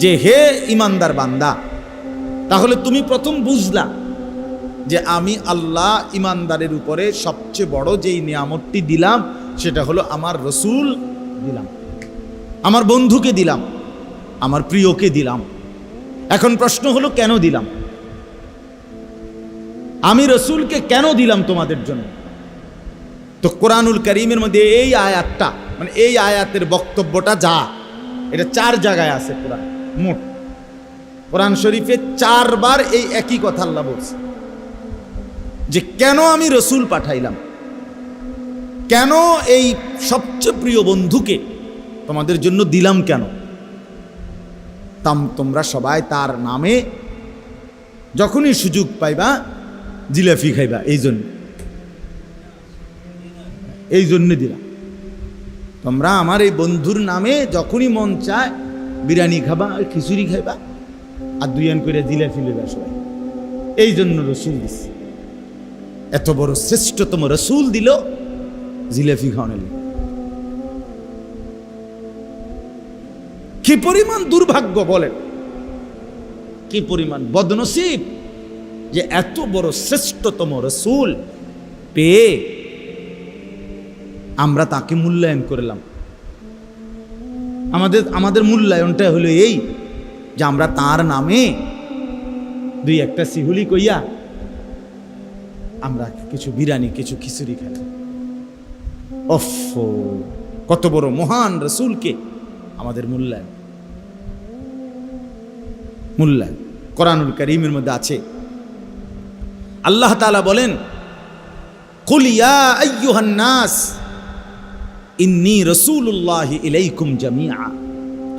যে হে ইমানদার বান্দা, তাহলে তুমি প্রথম বুঝলা যে আমি আল্লাহ ইমানদারের উপরে সবচেয়ে বড় যেই নিয়ামতটি দিলাম সেটা হলো আমার রসুল দিলাম, আমার বন্ধুকে দিলাম, আমার প্রিয়কে দিলাম। এখন প্রশ্ন হলো কেন দিলাম? আমি রসুলকে কেন দিলাম তোমাদের জন্য? তো কোরআনুল কারীমের মধ্যে এই আয়াতটা, মানে এই আয়াতের বক্তব্যটা যা, এটা 4 জায়গায় আছে। কোরআন শরীফে 4 বার এই একই কথা আল্লাহ বলছে যে কেন আমি রসুল পাঠাইলাম, কেন এই সবচেয়ে প্রিয় বন্ধুকে তোমাদের জন্য দিলাম, কেন তোমরা সবাই তার নামে যখনই সুযোগ পাইবা জিলাপি খাইবা, এই জন্য দিলাম। তোমরা আমার এই বন্ধুর নামে যখনই মন চায় বিরিয়ানি খাবা, খিচুড়ি খাইবা, আর 2 আন করে জিলাপি লেবা সবাই, এই জন্য রসুল দিচ্ছে। এত বড় শ্রেষ্ঠতম রসুল দিল জিলাপি খাওয়ানোর। কি পরিমাণ দুর্ভাগ্য বলেন, কি পরিমাণ বদনসিব যে এত বড় শ্রেষ্ঠতম রসুল পেয়ে আমরা তাকে মূল্যায়ন করলাম। আমাদের মূল্যায়নটা হলো এই যে আমরা তার নামে 2-1টা সিহুলি কইয়া আমরা কিছু বিরিয়ানি, কিছু খিচুড়ি খেলাম। কত বড় মহান রসুলকে আমাদের মূল্যায়ন। কোরআনুল কারীমের মধ্যে আছে, আল্লাহ তাআলা বলেন, কুল ইয়া আইয়ুহান নাস ইন্নী রাসূলুল্লাহি ইলাইকুম জামিআ।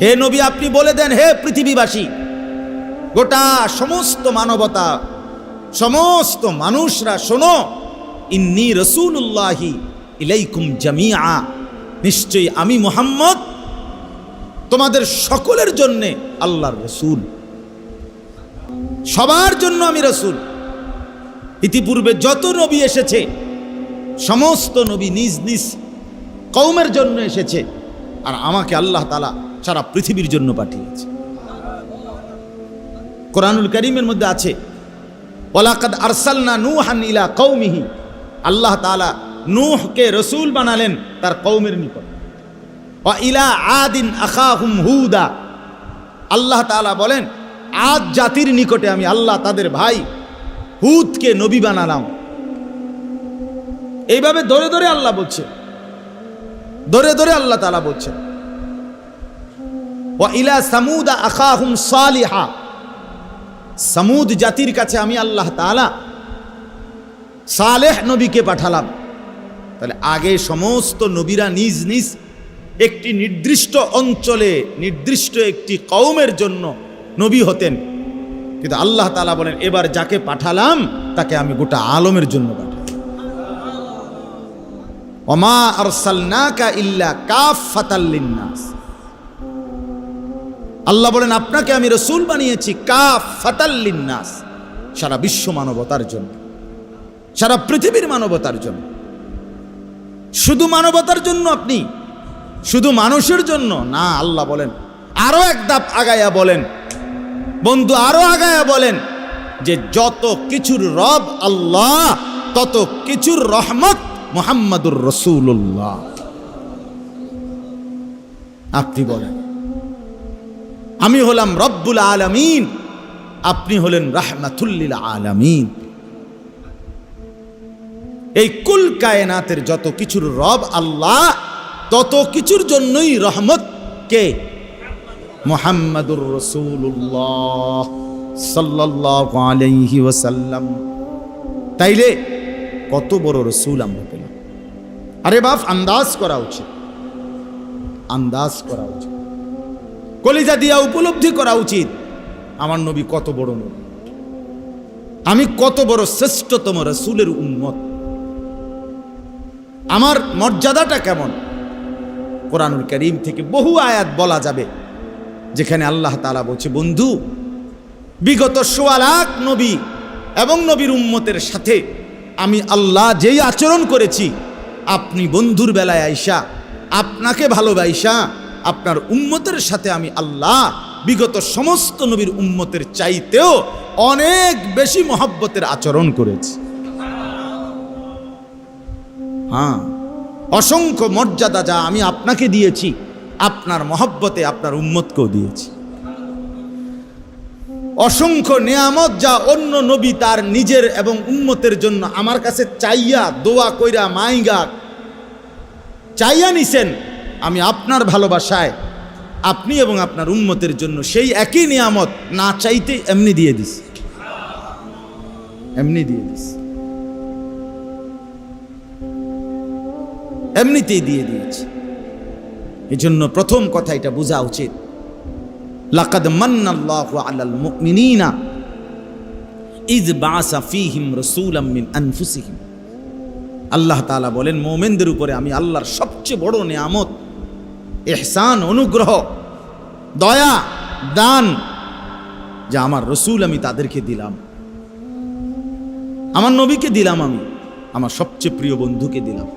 হে নবী, আপনি বলে দেন, হে পৃথিবীবাসী, গোটা সমস্ত মানবতা, সমস্ত মানুষরা শোনো, ইন্নী রাসূলুল্লাহি ইলাইকুম জামিআ, নিশ্চয়ই আমি মুহাম্মদ তোমাদের সকলের জন্য আল্লাহর রসুল, সবার জন্য আমি রসুল। ইতিপূর্বে যত নবী এসেছে সমস্ত নবী নিজ নিজ কওমের জন্য এসেছে, আর আমাকে আল্লাহ তাআলা সারা পৃথিবীর জন্য পাঠিয়েছে। কোরআনুল কারীমের মধ্যে আছে, ওয়ালাকাদ আরসালনা নূহান ইলা কওমিহি, আল্লাহ তাআলা নূহকে রসুল বানালেন তার কওমের নিকট। ওয়া ইলা আদিন আখাহুম হুদা, আল্লাহ তাআলা বলেন আদ জাতির নিকটে আমি আল্লাহ তাদের ভাই হুদকে নবী বানালাম। এইভাবে ধরে ধরে আল্লাহ বলছে, ধরে ধরে আল্লাহ তাআলা বলছেন, ওয়া ইলা সামুদা আখাহুম সালিহা, সামুদ জাতির কাছে আমি আল্লাহ তাআলা সালেহ নবীকে পাঠালাম। তাহলে আগে সমস্ত নবীরা নিজ নিজ একটি নির্দিষ্ট অঞ্চলে, নির্দিষ্ট একটি কওমের জন্য নবী হতেন, কিন্তু আল্লাহ তাআলা বলেন এবার যাকে পাঠালাম তাকে আমি গোটা আলমের জন্য পাঠালাম। ওমা আরসালনাকা ইল্লা কাফাতাল লিন্নাস, আল্লাহ বলেন আপনাকে আমি রসুল বানিয়েছি কাফাতাল লিন্নাস, সারা বিশ্ব মানবতার জন্য, সারা পৃথিবীর মানবতার জন্য। শুধু মানবতার জন্য আপনি, শুধু মানুষের জন্য না, আল্লাহ বলেন আরো এক ধাপ আগায়া বলেন, বন্ধু আরো আগায়া বলেন যে যত কিছুর রব আল্লাহ তত কিছুর রহমত মুহাম্মাদুর রাসূলুল্লাহ। আপনি বলেন আমি হলাম রব্বুল আলামিন, আপনি হলেন রাহমাতুল লিল আলামিন। এই কুল কায়নাতের যত কিছুর রব আল্লাহ, তত কিছুর জন্যই রহমত কে? মুহাম্মাদুর রাসূলুল্লাহ সাল্লাল্লাহু আলাইহি ওয়াসাল্লাম। তাইলে কত বড় রসুল আমরা পেলাম। আরে বাপ, আন্দাজ করা উচিত, আন্দাজ করা উচিত, কলিজা দিয়া উপলব্ধি করা উচিত আমার নবী কত বড় নবী, আমি কত বড় শ্রেষ্ঠতম রসুলের উম্মত, আমার মর্যাদাটা কেমন। কোরআনুল কারীম থেকে বহু আয়াত বলা যাবে যেখানে আল্লাহ তাআলা বলছে, বন্ধু বিগত ১৬ লাখ নবী এবং নবীর উম্মতের সাথে আমি আল্লাহ যেই আচরণ করেছি, আপনি বন্ধুর বেলায় আইসা আপনাকে ভালোবাসা আপনার উম্মতের সাথে আমি আল্লাহ বিগত সমস্ত নবীর উম্মতের চাইতেও অনেক বেশি মহব্বতের আচরণ করেছে। হ্যাঁ, অসংখ্য মর্যাদা যা আমি আপনাকে দিয়েছি, আপনার মহব্বতে আপনার উম্মতকেও দিয়েছি। অসংখ্য নেয়ামত যা অন্য নবী তার নিজের এবং উম্মতের জন্য আমার কাছে চাইয়া দোয়া কইরা মাইগা চাইয়া নিছেন, আমি আপনার ভালোবাসায় আপনি এবং আপনার উম্মতের জন্য সেই একই নিয়ামত না চাইতে এমনি দিয়ে দিস, এমনি দিয়ে দিস, এমনিতেই দিয়ে দিয়েছি। এই জন্য প্রথম কথা এটা বোঝা উচিত, লাকাদ মান্নাল্লাহু আলাল মুমিনিনা ইয বাআসা ফীহিম রাসূলাম মিন আনফুসিহিম। আল্লাহ তাআলা বলেন, মুমিনদের উপরে আমি আল্লাহর সবচেয়ে বড় নিয়ামত, ইহসান, অনুগ্রহ, দয়া, দান, যে আমার রসূল আমি তাদেরকে দিলাম, আমার নবীকে দিলাম, আমি আমার সবচেয়ে প্রিয় বন্ধুকে দিলাম।